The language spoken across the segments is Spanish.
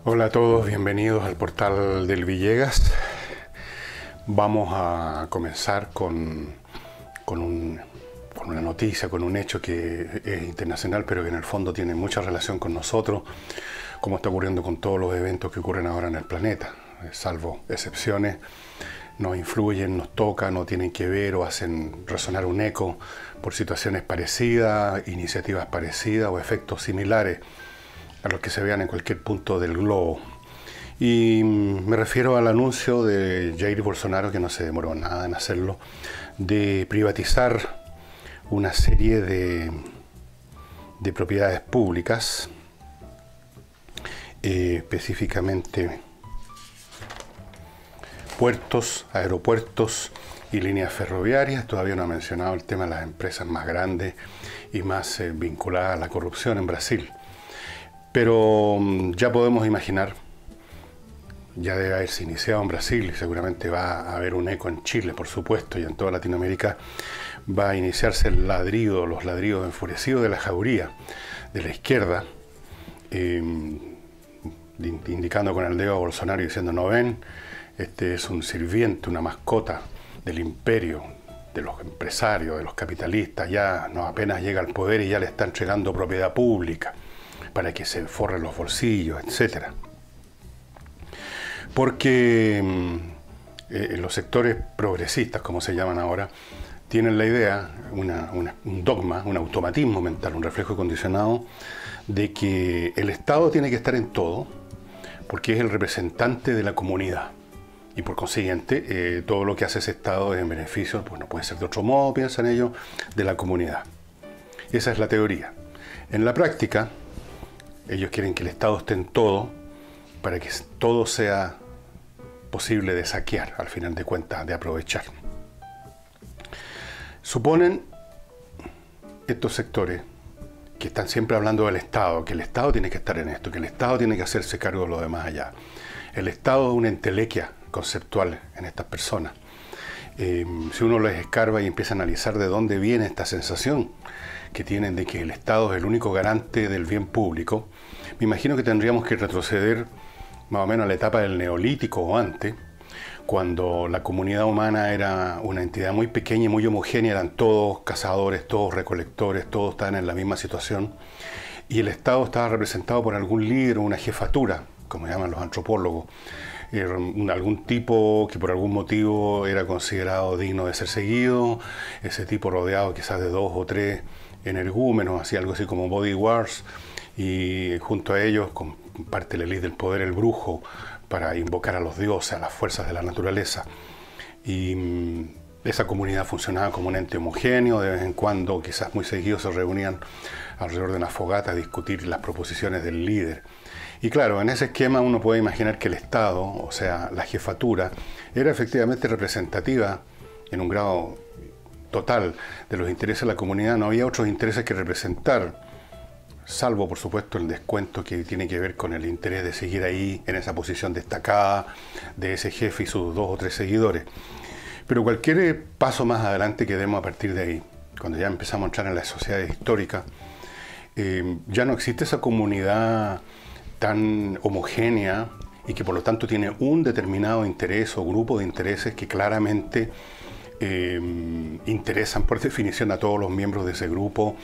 Hola a todos, bienvenidos al portal del Villegas. Vamos a comenzar con una noticia, con un hecho que es internacional, pero que en el fondo tiene mucha relación con nosotros, como está ocurriendo con todos los eventos que ocurren ahora en el planeta, salvo excepciones. Nos influyen, nos tocan, no tienen que ver o hacen resonar un eco por situaciones parecidas, iniciativas parecidas o efectos similares a los que se vean en cualquier punto del globo. Y me refiero al anuncio de Jair Bolsonaro, que no se demoró nada en hacerlo, de privatizar una serie de propiedades públicas, específicamente puertos, aeropuertos y líneas ferroviarias. Todavía no ha mencionado el tema de las empresas más grandes y más vinculadas a la corrupción en Brasil. Pero ya podemos imaginar, ya debe haberse iniciado en Brasil y seguramente va a haber un eco en Chile, por supuesto, y en toda Latinoamérica va a iniciarse el ladrido, los ladridos enfurecidos de la jauría de la izquierda, indicando con el dedo a Bolsonaro y diciendo: no ven, este es un sirviente, una mascota del imperio, de los empresarios, de los capitalistas, ya no apenas llega al poder y ya le está entregando propiedad pública para que se forren los bolsillos, etc. Porque los sectores progresistas, como se llaman ahora, tienen la idea, un dogma, un automatismo mental, un reflejo condicionado de que el Estado tiene que estar en todo porque es el representante de la comunidad. Y por consiguiente, todo lo que hace ese Estado es en beneficio, pues no puede ser de otro modo, piensan ellos, de la comunidad. Esa es la teoría. En la práctica, ellos quieren que el Estado esté en todo para que todo sea posible de saquear, al final de cuentas, de aprovechar. Suponen estos sectores que están siempre hablando del Estado, que el Estado tiene que estar en esto, que el Estado tiene que hacerse cargo de lo demás allá. El Estado es una entelequia conceptual en estas personas. Si uno les escarba y empieza a analizar de dónde viene esta sensación que tienen de que el Estado es el único garante del bien público, me imagino que tendríamos que retroceder más o menos a la etapa del Neolítico o antes, cuando la comunidad humana era una entidad muy pequeña y muy homogénea, eran todos cazadores, todos recolectores, todos estaban en la misma situación, y el Estado estaba representado por algún líder o una jefatura, como llaman los antropólogos, algún tipo que por algún motivo era considerado digno de ser seguido, ese tipo rodeado quizás de 2 o 3 energúmenos, así algo así como bodyguards, y junto a ellos comparte la élite del poder el brujo para invocar a los dioses, a las fuerzas de la naturaleza. Y esa comunidad funcionaba como un ente homogéneo, de vez en cuando, quizás muy seguido, se reunían alrededor de una fogata a discutir las proposiciones del líder. Y claro, en ese esquema uno puede imaginar que el Estado, o sea, la jefatura, era efectivamente representativa en un grado total de los intereses de la comunidad. No había otros intereses que representar, salvo por supuesto el descuento que tiene que ver con el interés de seguir ahí en esa posición destacada de ese jefe y sus 2 o 3 seguidores. Pero cualquier paso más adelante que demos a partir de ahí, cuando ya empezamos a entrar en las sociedades históricas, ya no existe esa comunidad tan homogénea y que por lo tanto tiene un determinado interés o grupo de intereses que claramente interesan por definición a todos los miembros de ese grupo,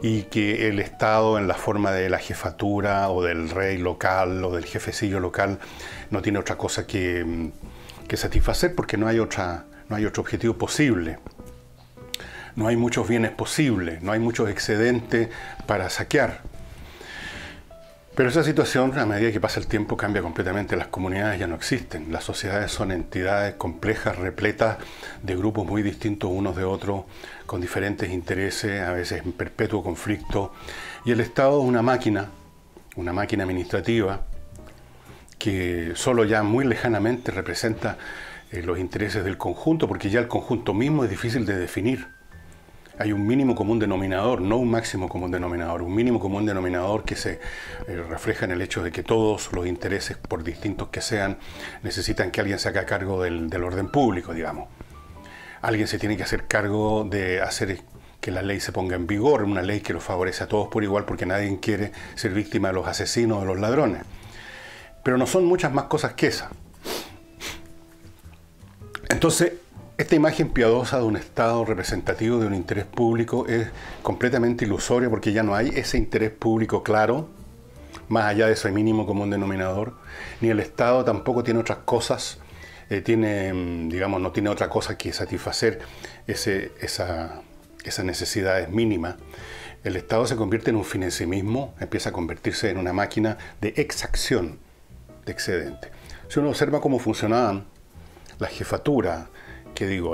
y que el Estado, en la forma de la jefatura o del rey local o del jefecillo local, no tiene otra cosa que satisfacer, porque no hay otro objetivo posible. No hay muchos bienes posibles, no hay muchos excedentes para saquear. Pero esa situación, a medida que pasa el tiempo, cambia completamente. Las comunidades ya no existen. Las sociedades son entidades complejas, repletas de grupos muy distintos unos de otros, con diferentes intereses, a veces en perpetuo conflicto. Y el Estado es una máquina administrativa, que solo ya muy lejanamente representa los intereses del conjunto, porque ya el conjunto mismo es difícil de definir. Hay un mínimo común denominador, no un máximo común denominador, un mínimo común denominador que se refleja en el hecho de que todos los intereses, por distintos que sean, necesitan que alguien se haga cargo del orden público, digamos. Alguien se tiene que hacer cargo de hacer que la ley se ponga en vigor, una ley que los favorece a todos por igual, porque nadie quiere ser víctima de los asesinos o de los ladrones. pero no son muchas más cosas que esas. Entonces, esta imagen piadosa de un Estado representativo de un interés público es completamente ilusoria porque ya no hay ese interés público claro, más allá de ese mínimo común denominador, ni el Estado tampoco tiene otras cosas, no tiene otra cosa que satisfacer esas necesidades mínimas. El Estado se convierte en un fin en sí mismo, empieza a convertirse en una máquina de exacción de excedente. Si uno observa cómo funcionaban las jefaturas,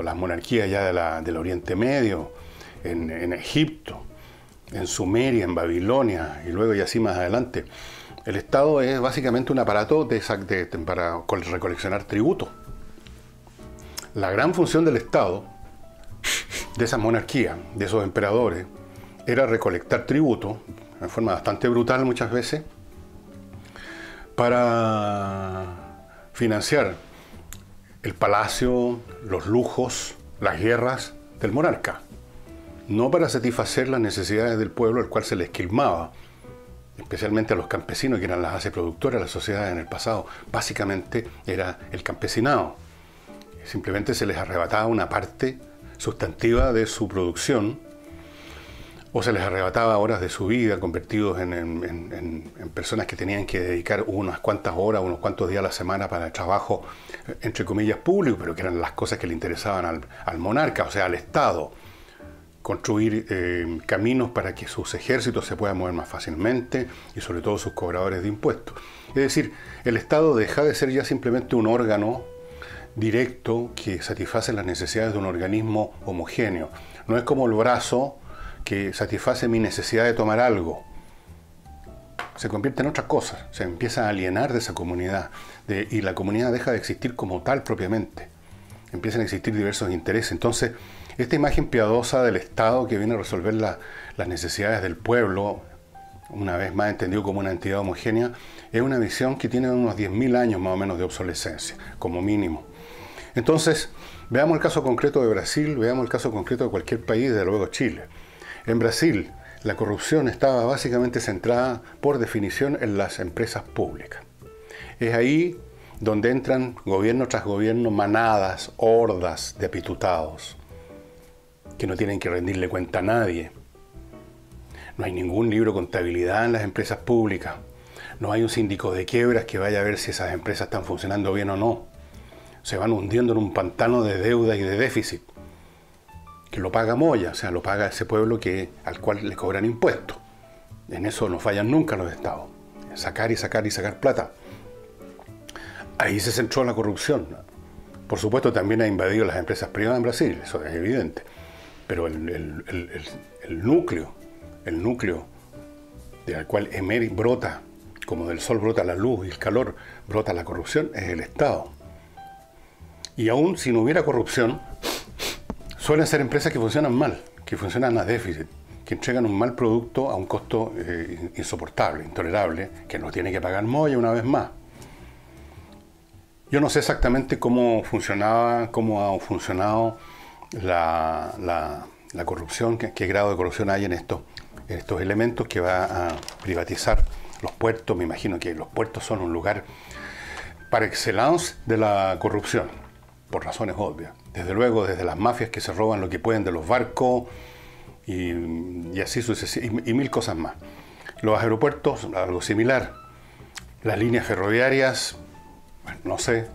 las monarquías ya del Oriente Medio, en Egipto, en Sumeria, en Babilonia, y luego y así más adelante, el Estado es básicamente un aparato para recoleccionar tributo. La gran función del Estado, de esas monarquías, de esos emperadores, era recolectar tributo, de forma bastante brutal muchas veces, para financiar el palacio, los lujos, las guerras del monarca. No para satisfacer las necesidades del pueblo al cual se le esquilmaba, especialmente a los campesinos, que eran las bases productoras de la sociedad en el pasado. Básicamente era el campesinado. Simplemente se les arrebataba una parte sustantiva de su producción, o se les arrebataba horas de su vida convertidos en personas que tenían que dedicar unas cuantas horas, unos cuantos días a la semana para el trabajo, entre comillas, público, pero que eran las cosas que le interesaban al monarca, o sea, al Estado. Construir caminos para que sus ejércitos se puedan mover más fácilmente y sobre todo sus cobradores de impuestos. Es decir, el Estado deja de ser ya simplemente un órgano directo que satisface las necesidades de un organismo homogéneo. No es como el brazo que satisface mi necesidad de tomar algo. Se convierte en otra cosa, se empieza a alienar de esa comunidad y la comunidad deja de existir como tal propiamente. Empiezan a existir diversos intereses. Entonces, esta imagen piadosa del Estado que viene a resolver las necesidades del pueblo, una vez más entendido como una entidad homogénea, es una visión que tiene unos 10.000 años más o menos de obsolescencia, como mínimo. Entonces, veamos el caso concreto de Brasil, veamos el caso concreto de cualquier país, desde luego Chile. En Brasil, la corrupción estaba básicamente centrada, por definición, en las empresas públicas. Es ahí donde entran gobierno tras gobierno, manadas, hordas de apitutados, que no tienen que rendirle cuenta a nadie. No hay ningún libro de contabilidad en las empresas públicas. No hay un síndico de quiebras que vaya a ver si esas empresas están funcionando bien o no. Se van hundiendo en un pantano de deuda y de déficit, que lo paga Moya, o sea, lo paga ese pueblo al cual le cobran impuestos. En eso no fallan nunca los estados. Sacar y sacar y sacar plata. Ahí se centró la corrupción. Por supuesto, también ha invadido las empresas privadas en Brasil, eso es evidente. Pero el núcleo del cual brota, como del sol brota la luz y el calor, brota la corrupción, es el Estado. Y aún si no hubiera corrupción, suelen ser empresas que funcionan mal, que funcionan a déficit, que entregan un mal producto a un costo insoportable, intolerable, que no tiene que pagar Moya una vez más. Yo no sé exactamente cómo ha funcionado la corrupción, qué grado de corrupción hay en estos elementos que va a privatizar los puertos. Me imagino que los puertos son un lugar par excellence de la corrupción, por razones obvias. Desde luego, desde las mafias que se roban lo que pueden de los barcos y así sucesivamente, y mil cosas más. Los aeropuertos, algo similar. Las líneas ferroviarias, bueno, no sé.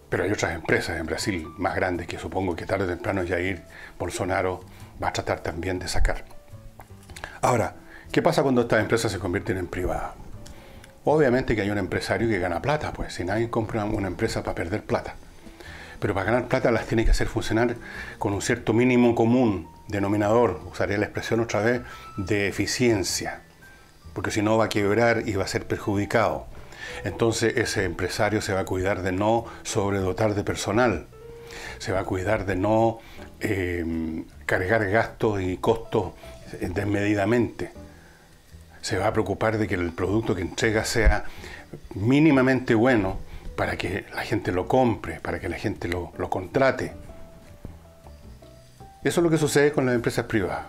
Pero hay otras empresas en Brasil más grandes que supongo que tarde o temprano Jair Bolsonaro va a tratar también de sacar. Ahora, ¿qué pasa cuando estas empresas se convierten en privadas? Obviamente que hay un empresario que gana plata, pues si nadie compra una empresa para perder plata. Pero para ganar plata las tiene que hacer funcionar con un cierto mínimo común denominador, usaré la expresión otra vez, de eficiencia, porque si no va a quebrar y va a ser perjudicado. Entonces ese empresario se va a cuidar de no sobredotar de personal, se va a cuidar de no cargar gastos y costos desmedidamente. Se va a preocupar de que el producto que entrega sea mínimamente bueno para que la gente lo compre, para que la gente lo contrate. Eso es lo que sucede con las empresas privadas.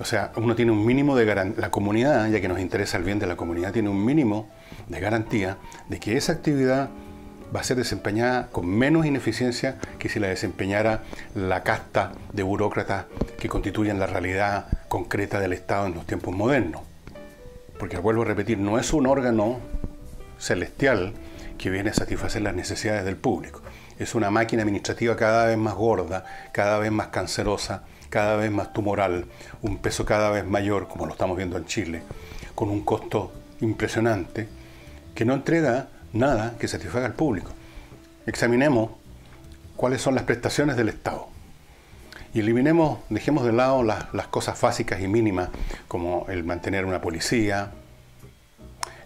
O sea, uno tiene un mínimo de garantía, la comunidad, ya que nos interesa el bien de la comunidad, tiene un mínimo de garantía de que esa actividad va a ser desempeñada con menos ineficiencia que si la desempeñara la casta de burócratas que constituyen la realidad concreta del Estado en los tiempos modernos. Porque, vuelvo a repetir, no es un órgano celestial que viene a satisfacer las necesidades del público. Es una máquina administrativa cada vez más gorda, cada vez más cancerosa, cada vez más tumoral, un peso cada vez mayor, como lo estamos viendo en Chile, con un costo impresionante, que no entrega nada que satisfaga al público. Examinemos cuáles son las prestaciones del Estado. Y eliminemos, dejemos de lado las cosas básicas y mínimas, como el mantener una policía,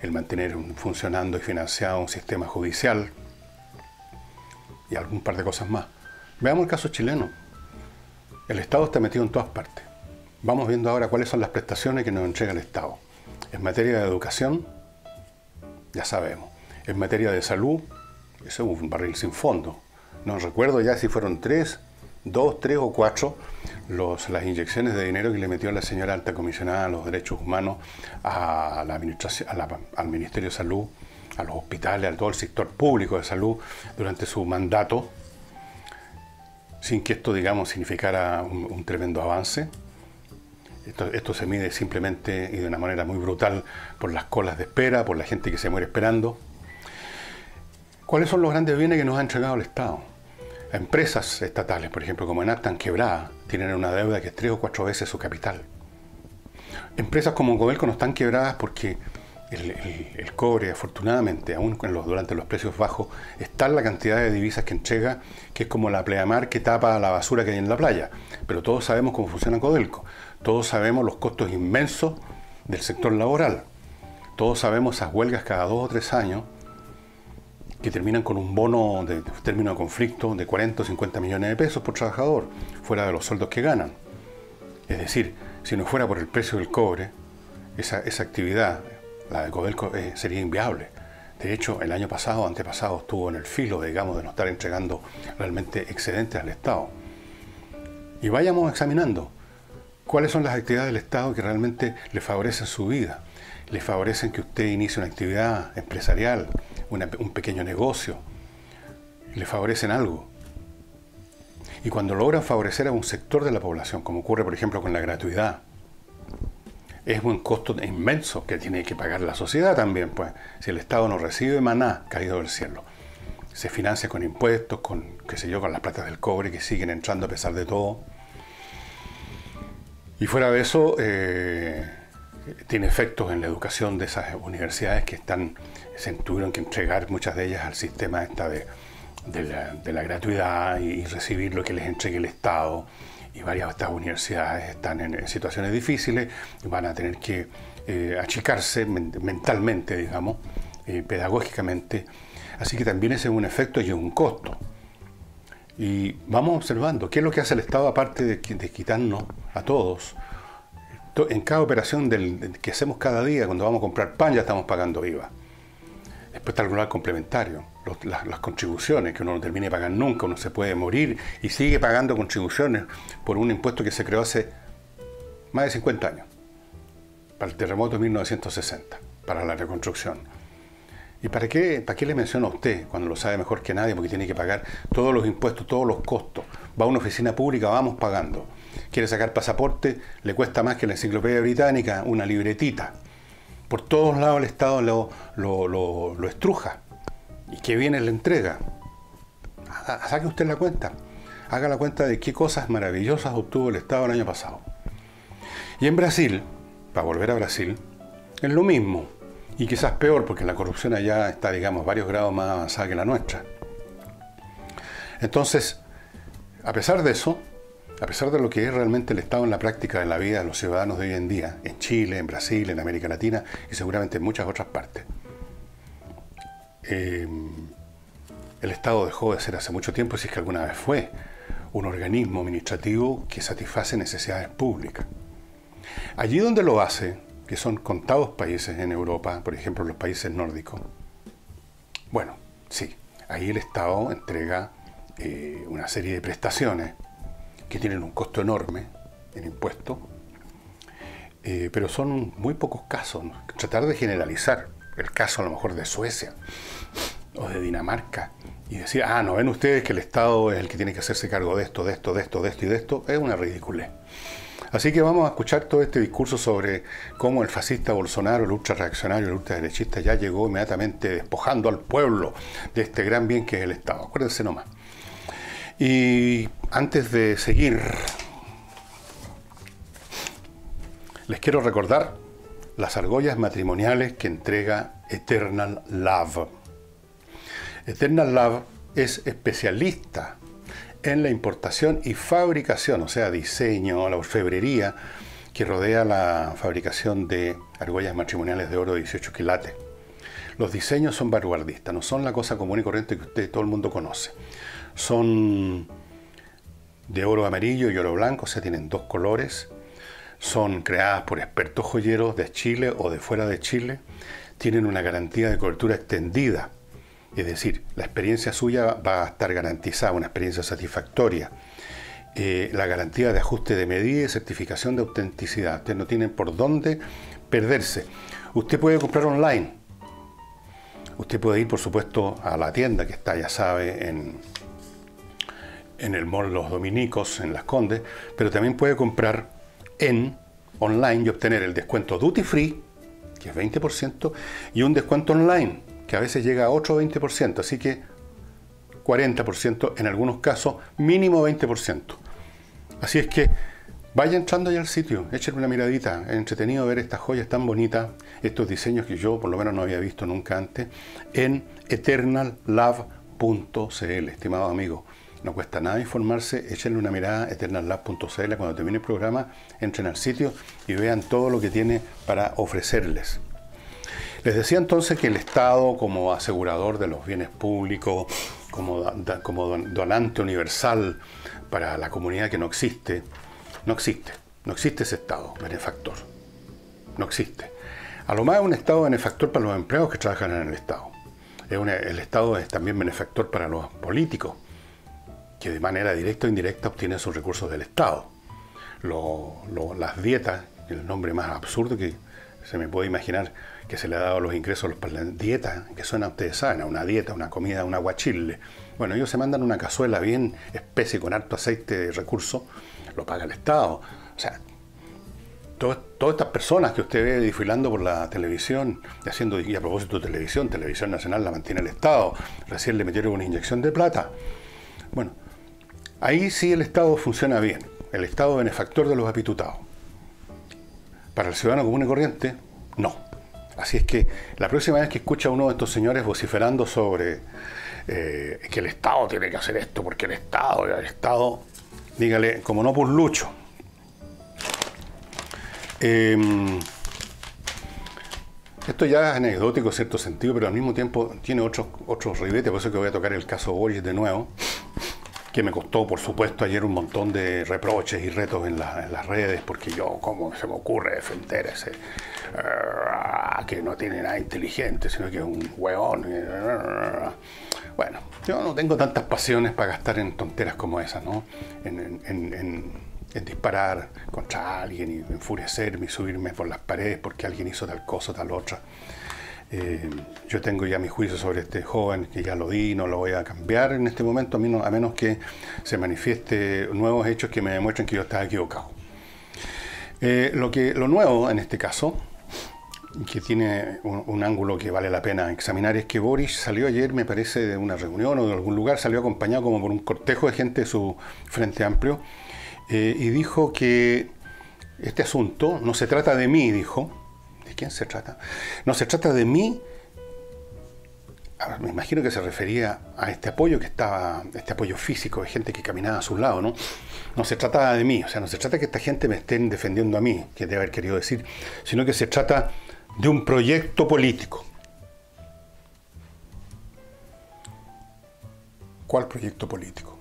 el mantener funcionando y financiado un sistema judicial, y algún par de cosas más. Veamos el caso chileno. El Estado está metido en todas partes. Vamos viendo ahora cuáles son las prestaciones que nos entrega el Estado. En materia de educación, ya sabemos. En materia de salud, eso es un barril sin fondo. No recuerdo ya si fueron 2, 3 o 4 las inyecciones de dinero que le metió la señora alta comisionada a los derechos humanos a la administración, al Ministerio de Salud, a los hospitales, a todo el sector público de salud durante su mandato, sin que esto, digamos, significara un tremendo avance. Esto se mide simplemente y de una manera muy brutal por las colas de espera, por la gente que se muere esperando. ¿Cuáles son los grandes bienes que nos ha entregado el Estado? A empresas estatales, por ejemplo, como Enacta, quebradas, tienen una deuda que es 3 o 4 veces su capital. Empresas como Codelco no están quebradas porque el cobre, afortunadamente, aún durante los precios bajos, está la cantidad de divisas que entrega, que es como la pleamar que tapa la basura que hay en la playa. Pero todos sabemos cómo funciona Codelco. Todos sabemos los costos inmensos del sector laboral. Todos sabemos esas huelgas cada 2 o 3 años que terminan con un bono de término de conflicto de 40 o 50 millones de pesos por trabajador, fuera de los sueldos que ganan. Es decir, si no fuera por el precio del cobre, esa actividad, la de Codelco, sería inviable. De hecho, el año pasado, antepasado, estuvo en el filo, digamos, de no estar entregando realmente excedentes al Estado. Y vayamos examinando cuáles son las actividades del Estado que realmente le favorecen su vida, le favorecen que usted inicie una actividad empresarial, un pequeño negocio, le favorecen algo. Y cuando logran favorecer a un sector de la población, como ocurre por ejemplo con la gratuidad, es un costo inmenso que tiene que pagar la sociedad también, pues, si el Estado no recibe maná caído del cielo. Se financia con impuestos, con, qué sé yo, con las platas del cobre que siguen entrando a pesar de todo. Y fuera de eso, tiene efectos en la educación de esas universidades que se tuvieron que entregar muchas de ellas al sistema de la gratuidad y recibir lo que les entregue el Estado. Y varias de estas universidades están en situaciones difíciles, van a tener que achicarse mentalmente, digamos, pedagógicamente. Así que también ese es un efecto y un costo. Y vamos observando qué es lo que hace el Estado, aparte de quitarnos a todos. En cada operación que hacemos cada día, cuando vamos a comprar pan, ya estamos pagando IVA. Después está el global complementario, las contribuciones que uno no termina de pagar nunca, uno se puede morir y sigue pagando contribuciones por un impuesto que se creó hace más de 50 años, para el terremoto de 1960, para la reconstrucción. ¿Y para qué le menciono a usted cuando lo sabe mejor que nadie? Porque tiene que pagar todos los impuestos, todos los costos. Va a una oficina pública, vamos pagando. Quiere sacar pasaporte, le cuesta más que la Enciclopedia Británica, una libretita. Por todos lados el Estado lo estruja. ¿Y qué viene la entrega? Saque usted la cuenta. Haga la cuenta de qué cosas maravillosas obtuvo el Estado el año pasado. Y en Brasil, para volver a Brasil, es lo mismo. Y quizás peor, porque la corrupción allá está, digamos, varios grados más avanzada que la nuestra. Entonces, a pesar de eso, a pesar de lo que es realmente el Estado en la práctica de la vida de los ciudadanos de hoy en día, en Chile, en Brasil, en América Latina y seguramente en muchas otras partes, el Estado dejó de ser hace mucho tiempo, si es que alguna vez fue, un organismo administrativo que satisface necesidades públicas. Allí donde lo hace, que son contados países en Europa, por ejemplo los países nórdicos, bueno, sí, ahí el Estado entrega una serie de prestaciones que tienen un costo enorme en impuestos pero son muy pocos casos, ¿no? Tratar de generalizar el caso a lo mejor de Suecia o de Dinamarca y decir, ah, ¿no ven ustedes que el Estado es el que tiene que hacerse cargo de esto, de esto, de esto, de esto y de esto? Es una ridiculez. Así que vamos a escuchar todo este discurso sobre cómo el fascista Bolsonaro, el ultrarreaccionario, el ultraderechista ya llegó inmediatamente despojando al pueblo de este gran bien que es el Estado. Acuérdense nomás. Y antes de seguir, les quiero recordar las argollas matrimoniales que entrega Eternal Love. Eternal Love es especialista en la importación y fabricación, o sea, diseño, la orfebrería que rodea la fabricación de argollas matrimoniales de oro de 18 quilates. Los diseños son vanguardistas, no son la cosa común y corriente que todo el mundo conoce. Son de oro amarillo y oro blanco, o sea, tienen dos colores. Son creadas por expertos joyeros de Chile o de fuera de Chile. Tienen una garantía de cobertura extendida. Es decir, la experiencia suya va a estar garantizada, una experiencia satisfactoria. La garantía de ajuste de medida y certificación de autenticidad. Ustedes no tienen por dónde perderse. Usted puede comprar online. Usted puede ir, por supuesto, a la tienda que está, ya sabe, en el Mall Los Dominicos, en Las Condes, pero también puede comprar online y obtener el descuento Duty Free, que es 20%, y un descuento online, que a veces llega a otro 20%, así que 40%, en algunos casos mínimo 20%. Así es que vaya entrando ya al sitio, échenle una miradita, es entretenido ver estas joyas tan bonitas, estos diseños que yo por lo menos no había visto nunca antes, en eternallove.cl, estimados amigos. No cuesta nada informarse, échenle una mirada a eternallove.cl, cuando termine el programa, entren al sitio y vean todo lo que tiene para ofrecerles. Les decía entonces que el Estado, como asegurador de los bienes públicos, como donante universal para la comunidad que no existe ese Estado benefactor, no existe. A lo más es un Estado benefactor para los empleados que trabajan en el Estado. El Estado es también benefactor para los políticos, que de manera directa o indirecta obtienen sus recursos del Estado. Las dietas, el nombre más absurdo que se me puede imaginar que se le ha dado a los ingresos, dietas, que suena, ustedes saben, a una dieta, una comida, un aguachile. Bueno, ellos se mandan una cazuela bien especie con harto aceite de recursos, lo paga el Estado. O sea, todas estas personas que usted ve desfilando por la televisión, y a propósito de Televisión Nacional la mantiene el Estado, recién le metieron una inyección de plata. Bueno, ahí sí el Estado funciona bien, el Estado benefactor de los apitutados. Para el ciudadano común y corriente, no. Así es que la próxima vez que escucha a uno de estos señores vociferando sobre que el Estado tiene que hacer esto, porque el Estado, dígale, como no por Lucho. Esto ya es anecdótico en cierto sentido, pero al mismo tiempo tiene otros ribetes, por eso que voy a tocar el caso Boris de nuevo, que me costó, por supuesto, ayer un montón de reproches y retos en las redes, porque ¿cómo se me ocurre defender ese que no tiene nada inteligente, sino que es un hueón? Bueno, yo no tengo tantas pasiones para gastar en tonteras como esas, ¿no? En disparar contra alguien y enfurecerme y subirme por las paredes porque alguien hizo tal cosa o tal otra. Yo tengo ya mi juicio sobre este joven, que ya lo di, no lo voy a cambiar en este momento, a menos que se manifieste nuevos hechos que me demuestren que yo estaba equivocado. Lo nuevo en este caso, que tiene un ángulo que vale la pena examinar, es que Boris salió ayer, me parece, de una reunión o de algún lugar, salió acompañado como por un cortejo de gente de su Frente Amplio, y dijo que este asunto no se trata de mí, dijo. ¿De quién se trata? No se trata de mí. Me imagino que se refería a este apoyo este apoyo físico de gente que caminaba a su lado, ¿no? No se trata de mí, o sea, no se trata que esta gente me estén defendiendo a mí, que debe haber querido decir, sino que se trata de un proyecto político. ¿Cuál proyecto político?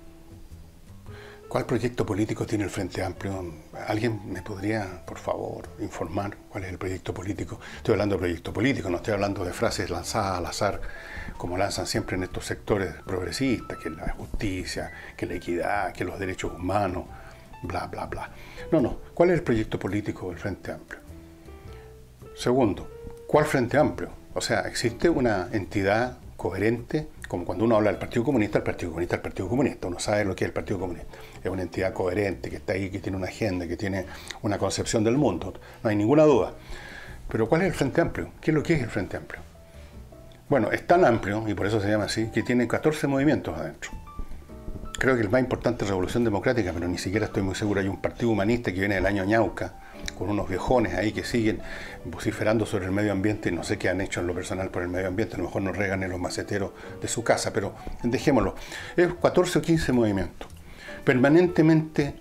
¿Cuál proyecto político tiene el Frente Amplio? ¿Alguien me podría, por favor, informar cuál es el proyecto político? Estoy hablando de proyecto político, no estoy hablando de frases lanzadas al azar, como lanzan siempre en estos sectores progresistas, que la justicia, que la equidad, que los derechos humanos, bla, bla, bla. No. ¿Cuál es el proyecto político del Frente Amplio? Segundo, ¿cuál Frente Amplio? O sea, ¿existe una entidad coherente? Como cuando uno habla del Partido Comunista, el Partido Comunista, el Partido Comunista. Uno sabe lo que es el Partido Comunista. Es una entidad coherente, que está ahí, que tiene una agenda, que tiene una concepción del mundo. No hay ninguna duda. Pero ¿cuál es el Frente Amplio? ¿Qué es lo que es el Frente Amplio? Bueno, es tan amplio, y por eso se llama así, que tiene 14 movimientos adentro. Creo que el más importante es Revolución Democrática, pero ni siquiera estoy muy seguro. Hay un partido humanista que viene del año Ñauca, con unos viejones ahí que siguen vociferando sobre el medio ambiente, y no sé qué han hecho en lo personal por el medio ambiente, a lo mejor nos regan en los maceteros de su casa, pero dejémoslo. Es 14 o 15 movimientos, permanentemente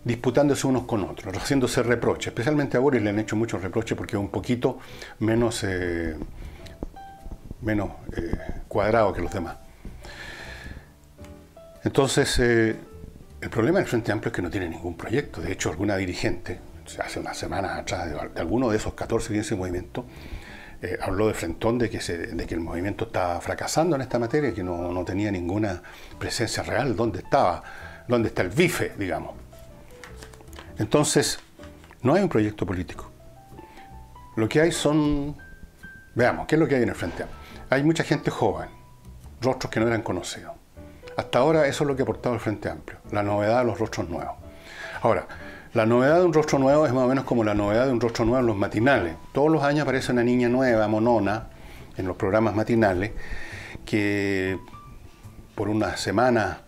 disputándose unos con otros, haciéndose reproches. Especialmente a Boris le han hecho muchos reproches porque es un poquito menos cuadrado que los demás. Entonces, el problema del Frente Amplio es que no tiene ningún proyecto. De hecho, alguna dirigente, hace unas semanas atrás, de alguno de esos 14 o 15 movimientos, habló de frentón de que el movimiento estaba fracasando en esta materia, que no tenía ninguna presencia real. ¿Dónde estaba? ¿Dónde está el bife, digamos? Entonces, no hay un proyecto político. Lo que hay son... Veamos, ¿qué es lo que hay en el Frente Amplio? Hay mucha gente joven, rostros que no eran conocidos. Hasta ahora eso es lo que ha aportado el Frente Amplio, la novedad de los rostros nuevos. Ahora, la novedad de un rostro nuevo es más o menos como la novedad de un rostro nuevo en los matinales. Todos los años aparece una niña nueva, monona, en los programas matinales, que por una semana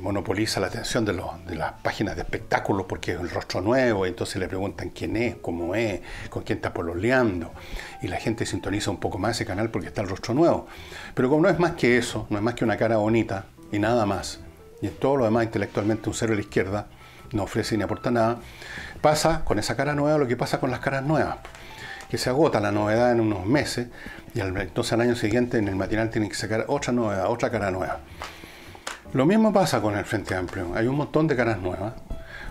monopoliza la atención de las páginas de espectáculos porque es un rostro nuevo, y entonces le preguntan quién es, cómo es, con quién está pololeando, y la gente sintoniza un poco más ese canal porque está el rostro nuevo. Pero como no es más que eso, no es más que una cara bonita y nada más, y en todo lo demás intelectualmente un cero a la izquierda, no ofrece ni aporta nada, pasa con esa cara nueva lo que pasa con las caras nuevas, que se agota la novedad en unos meses, y entonces al año siguiente en el matinal tienen que sacar otra novedad, otra cara nueva. Lo mismo pasa con el Frente Amplio. Hay un montón de caras nuevas,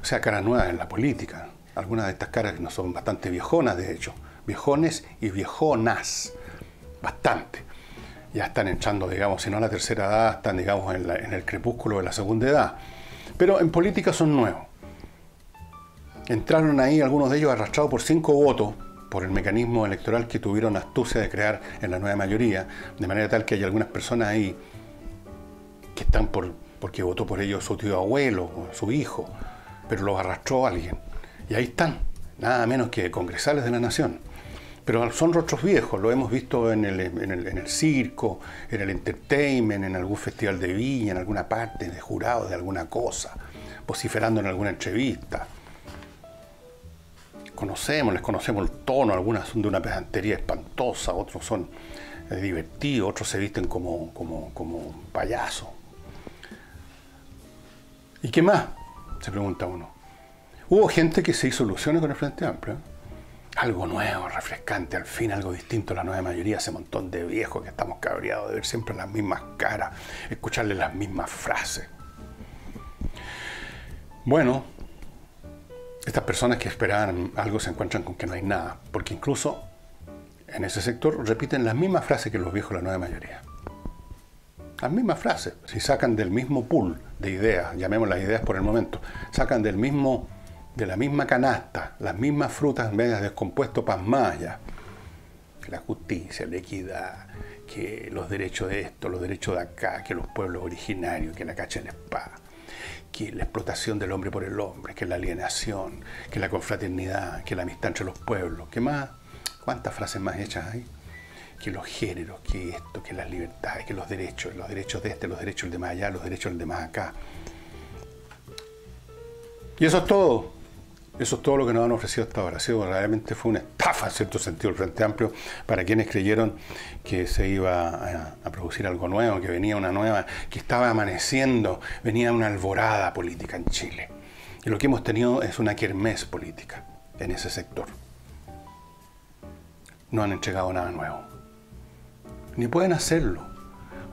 o sea, caras nuevas en la política. Algunas de estas caras no son bastante viejonas, de hecho. Viejones y viejonas. Bastante. Ya están entrando, digamos, si no a la tercera edad, están, digamos, en el crepúsculo de la segunda edad. Pero en política son nuevos. Entraron ahí algunos de ellos arrastrados por 5 votos, por el mecanismo electoral que tuvieron astucia de crear en la nueva mayoría, de manera tal que hay algunas personas ahí que están porque votó por ellos su tío abuelo o su hijo, pero los arrastró alguien. Y ahí están, nada menos que congresales de la nación. Pero son rostros viejos, lo hemos visto en el circo, en el entertainment, en algún festival de viña, en alguna parte, de jurado de alguna cosa, vociferando en alguna entrevista. Les conocemos el tono, algunas son de una pedantería espantosa, otros son divertidos, otros se visten como payasos. ¿Y qué más? Se pregunta uno. Hubo gente que se hizo ilusiones con el Frente Amplio, ¿eh? Algo nuevo, refrescante, al fin algo distinto a la nueva mayoría, ese montón de viejos que estamos cabreados de ver siempre las mismas caras, escucharle las mismas frases. Bueno, estas personas que esperaban algo se encuentran con que no hay nada, porque incluso en ese sector repiten las mismas frases que los viejos de la nueva mayoría. Las mismas frases, si sacan del mismo pool de ideas, llamémoslas ideas por el momento, sacan de la misma canasta, las mismas frutas medias descompuestas pasmadas ya. Que la justicia, la equidad, que los derechos de esto, los derechos de acá, que los pueblos originarios, que la cacha en la espada, que la explotación del hombre por el hombre, que la alienación, que la confraternidad, que la amistad entre los pueblos. ¿Qué más? ¿Cuántas frases más hechas hay? Que los géneros, que esto, que las libertades, que los derechos de este, los derechos del de más allá, los derechos del de más acá. Y eso es todo. Eso es todo lo que nos han ofrecido hasta ahora. Realmente fue una estafa, en cierto sentido, el Frente Amplio, para quienes creyeron que se iba a producir algo nuevo, que venía una nueva, que estaba amaneciendo, venía una alborada política en Chile. Y lo que hemos tenido es una kermés política en ese sector. No han entregado nada nuevo. Ni pueden hacerlo.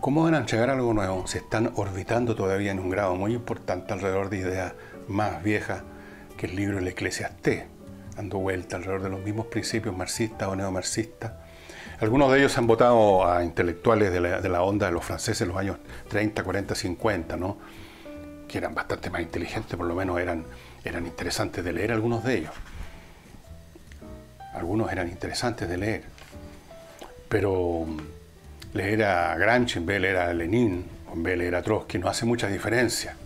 ¿Cómo van a entregar algo nuevo? Se están orbitando todavía en un grado muy importante alrededor de ideas más viejas que el libro El Eclesiastés, dando vuelta alrededor de los mismos principios marxistas o neomarxistas. Algunos de ellos han votado a intelectuales de la onda de los franceses en los años 30, 40, 50, ¿no? Que eran bastante más inteligentes, por lo menos eran interesantes de leer algunos de ellos. algunos eran interesantes de leer, pero leer a Gramsci en vez de leer a Lenin, o en vez de leer a Trotsky, no hace mucha diferencia.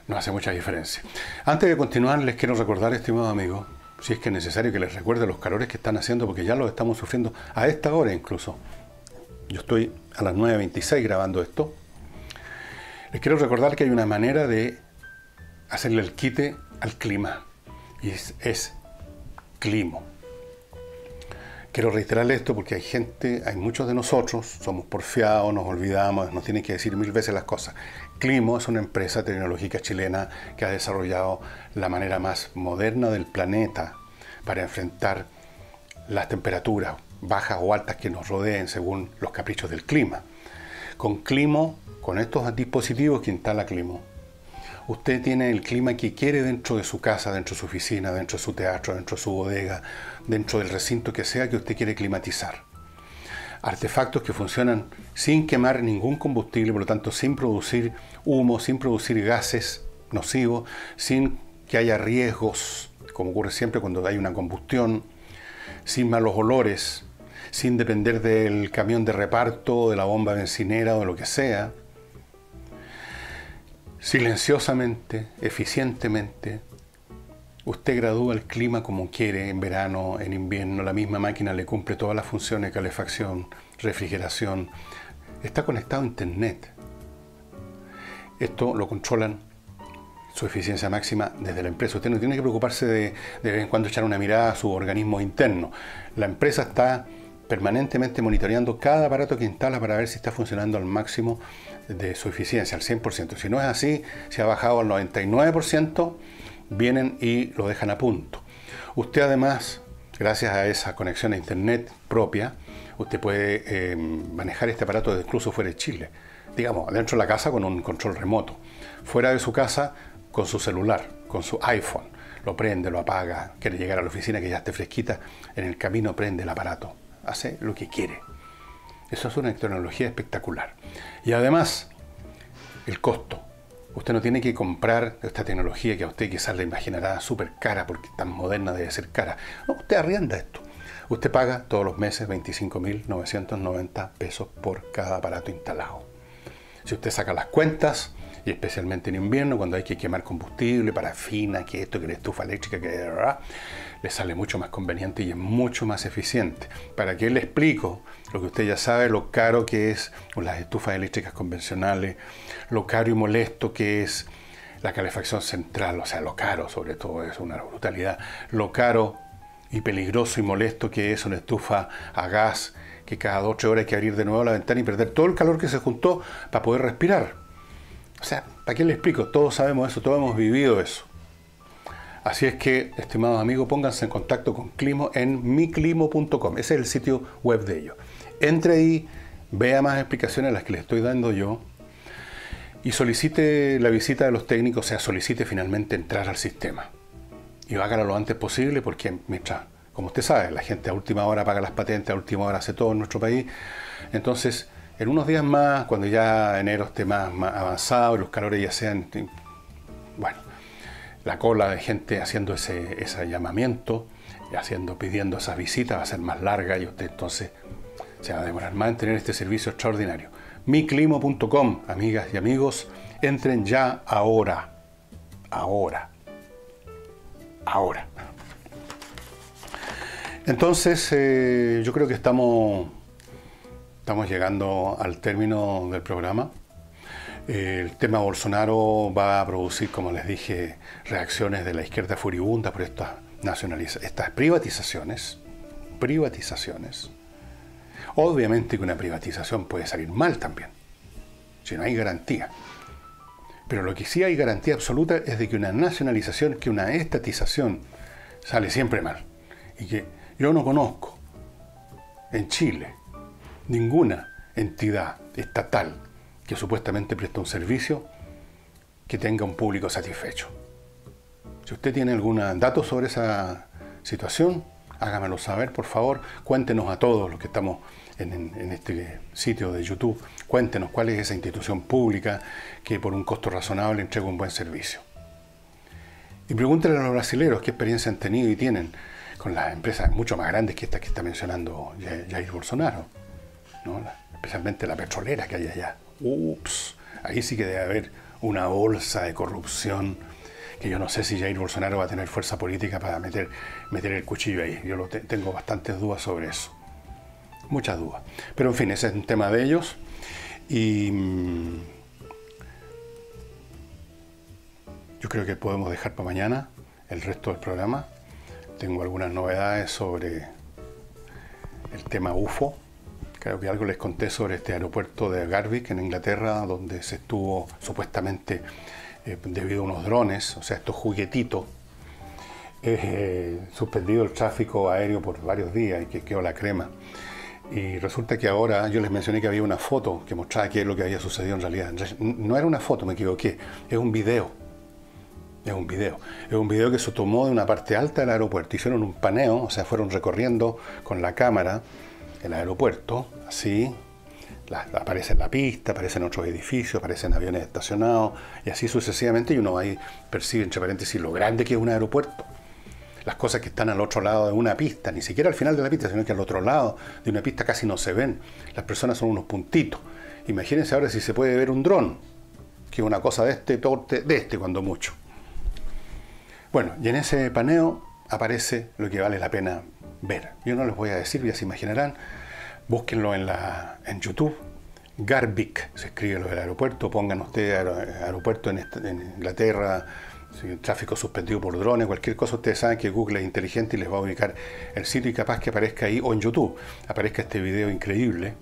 No hace mucha diferencia. Antes de continuar, les quiero recordar, estimados amigos, si es que es necesario que les recuerde los calores que están haciendo, porque ya los estamos sufriendo a esta hora incluso. Yo estoy a las 9:26 grabando esto. Les quiero recordar que hay una manera de hacerle el quite al clima, y es clima. Quiero reiterarle esto porque hay muchos de nosotros, somos porfiados, nos olvidamos, nos tienen que decir 1000 veces las cosas. Climo es una empresa tecnológica chilena que ha desarrollado la manera más moderna del planeta para enfrentar las temperaturas bajas o altas que nos rodeen según los caprichos del clima. Con Climo, con estos dispositivos que instala Climo, usted tiene el clima que quiere dentro de su casa, dentro de su oficina, dentro de su teatro, dentro de su bodega, dentro del recinto que sea que usted quiere climatizar. Artefactos que funcionan sin quemar ningún combustible, por lo tanto sin producir humo, sin producir gases nocivos, sin que haya riesgos, como ocurre siempre cuando hay una combustión, sin malos olores, sin depender del camión de reparto, de la bomba bencinera o de lo que sea. Silenciosamente, eficientemente, usted gradúa el clima como quiere, en verano, en invierno, la misma máquina le cumple todas las funciones, calefacción, refrigeración. Está conectado a internet. Esto lo controlan, su eficiencia máxima, desde la empresa. Usted no tiene que preocuparse de vez en cuando echar una mirada a su organismo interno. La empresa está permanentemente monitoreando cada aparato que instala para ver si está funcionando al máximo de su eficiencia, al 100%. Si no es así, si ha bajado al 99%, vienen y lo dejan a punto. Usted además, gracias a esa conexión a internet propia, usted puede manejar este aparato incluso fuera de Chile. Digamos, dentro de la casa con un control remoto. Fuera de su casa con su celular, con su iPhone. Lo prende, lo apaga, quiere llegar a la oficina que ya esté fresquita, en el camino prende el aparato. Hace lo que quiere. Eso es una tecnología espectacular. Y además, el costo. Usted no tiene que comprar esta tecnología que a usted quizás le imaginará súper cara, porque tan moderna debe ser cara. No, usted arrienda esto. Usted paga todos los meses 25.990 pesos por cada aparato instalado. Si usted saca las cuentas, y especialmente en invierno, cuando hay que quemar combustible, parafina, que esto, que la estufa eléctrica, que le sale mucho más conveniente y es mucho más eficiente. ¿Para qué le explico? Lo que usted ya sabe, lo caro que es las estufas eléctricas convencionales, lo caro y molesto que es la calefacción central, o sea, lo caro sobre todo, es una brutalidad, lo caro y peligroso y molesto que es una estufa a gas, que cada 2 o 3 horas hay que abrir de nuevo la ventana y perder todo el calor que se juntó para poder respirar. O sea, ¿para qué le explico? Todos sabemos eso, todos hemos vivido eso. Así es que, estimados amigos, pónganse en contacto con Climo en miclimo.com. Ese es el sitio web de ellos. Entre ahí, vea más explicaciones las que les estoy dando yo y solicite la visita de los técnicos, o sea, solicite finalmente entrar al sistema. Y hágalo lo antes posible porque mientras, como usted sabe, la gente a última hora paga las patentes, a última hora hace todo en nuestro país. Entonces, en unos días más, cuando ya enero esté más avanzado y los calores ya sean, bueno, la cola de gente haciendo ese llamamiento, pidiendo esas visitas va a ser más larga y usted entonces se va a demorar más en tener este servicio extraordinario. miclimo.com, amigas y amigos, entren ya ahora. Ahora. Entonces, yo creo que estamos llegando al término del programa. El tema Bolsonaro va a producir, como les dije, reacciones de la izquierda furibunda por estas privatizaciones. Obviamente que una privatización puede salir mal también, si no hay garantía. Pero lo que sí hay garantía absoluta es de que una nacionalización, que una estatización, sale siempre mal. Y que yo no conozco en Chile ninguna entidad estatal que supuestamente presta un servicio que tenga un público satisfecho. Si usted tiene algún dato sobre esa situación, hágamelo saber, por favor. Cuéntenos a todos los que estamos en este sitio de YouTube. Cuéntenos cuál es esa institución pública que por un costo razonable entrega un buen servicio. Y pregúntenle a los brasileños qué experiencia han tenido y tienen con las empresas mucho más grandes que estas que está mencionando Jair Bolsonaro, ¿no? Especialmente la petrolera que hay allá. Ups, ahí sí que debe haber una bolsa de corrupción que yo no sé si Jair Bolsonaro va a tener fuerza política para meter el cuchillo ahí. Yo tengo bastantes dudas sobre eso. Muchas dudas. Pero en fin, ese es un tema de ellos. Y yo creo que podemos dejar para mañana el resto del programa. Tengo algunas novedades sobre el tema UFO. Creo que algo les conté sobre este aeropuerto de Gatwick en Inglaterra, donde se estuvo supuestamente, debido a unos drones, o sea, estos juguetitos, suspendido el tráfico aéreo por varios días y que quedó la crema. Y resulta que ahora, yo les mencioné que había una foto que mostraba qué es lo que había sucedido en realidad. No era una foto, me equivoqué, es un video. Es un video que se tomó de una parte alta del aeropuerto. Hicieron un paneo, o sea, fueron recorriendo con la cámara el aeropuerto, así. Aparece en la pista, aparecen otros edificios, aparecen aviones estacionados, y así sucesivamente, y uno ahí percibe, entre paréntesis, lo grande que es un aeropuerto. Las cosas que están al otro lado de una pista, ni siquiera al final de la pista, sino que al otro lado de una pista casi no se ven. Las personas son unos puntitos. Imagínense ahora si se puede ver un dron, que es una cosa de este porte, de este cuando mucho. Bueno, y en ese paneo aparece lo que vale la pena ver. Yo no les voy a decir, ya se imaginarán. Búsquenlo en YouTube. Gatwick se escribe lo del aeropuerto. Pongan ustedes aeropuerto en Inglaterra, tráfico suspendido por drones, cualquier cosa. Ustedes saben que Google es inteligente y les va a ubicar el sitio y capaz que aparezca ahí, o en YouTube aparezca este video increíble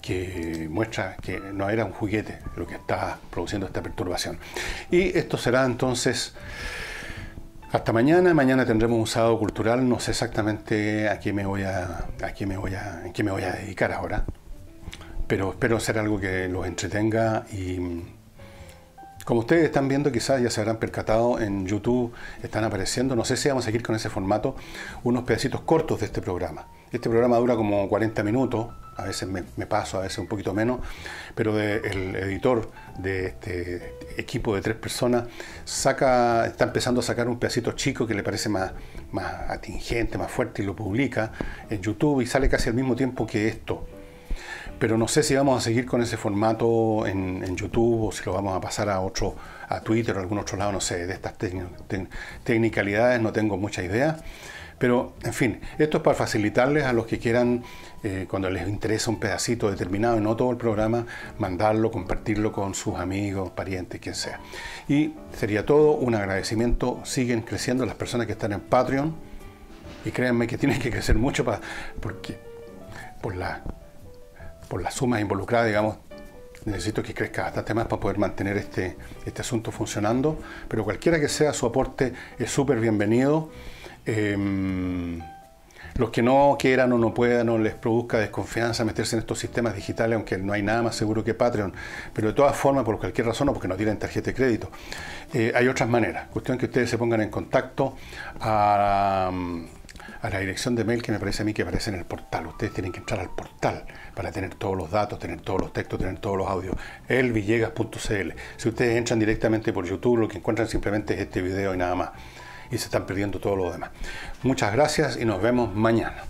que muestra que no era un juguete lo que está produciendo esta perturbación. Y esto será entonces hasta mañana. Mañana tendremos un sábado cultural. No sé exactamente en qué me voy a dedicar ahora, pero espero hacer algo que los entretenga. Y como ustedes están viendo, quizás ya se habrán percatado, en YouTube están apareciendo, no sé si vamos a seguir con ese formato, unos pedacitos cortos de este programa. Este programa dura como 40 minutos, a veces me paso, a veces un poquito menos, pero el editor de este equipo de 3 personas está empezando a sacar un pedacito chico que le parece más atingente, más fuerte, y lo publica en YouTube y sale casi al mismo tiempo que esto. Pero no sé si vamos a seguir con ese formato en YouTube o si lo vamos a pasar a Twitter o a algún otro lado, no sé, de estas tecnicalidades no tengo mucha idea. Pero, en fin, esto es para facilitarles a los que quieran, cuando les interesa un pedacito determinado y no todo el programa, mandarlo, compartirlo con sus amigos, parientes, quien sea. Y sería todo, un agradecimiento. Siguen creciendo las personas que están en Patreon y créanme que tienen que crecer mucho porque por las sumas involucradas, digamos, necesito que crezca bastante más para poder mantener este asunto funcionando. Pero cualquiera que sea su aporte es súper bienvenido. Los que no quieran o no puedan o les produzca desconfianza meterse en estos sistemas digitales, aunque no hay nada más seguro que Patreon, pero de todas formas, por cualquier razón o porque no tienen tarjeta de crédito, hay otras maneras. Cuestión que ustedes se pongan en contacto a la dirección de mail que me parece a mí que aparece en el portal. Ustedes tienen que entrar al portal para tener todos los datos, tener todos los textos, tener todos los audios. elvillegas.cl. Si ustedes entran directamente por YouTube, lo que encuentran simplemente es este video y nada más. Y se están perdiendo todo lo demás. Muchas gracias y nos vemos mañana.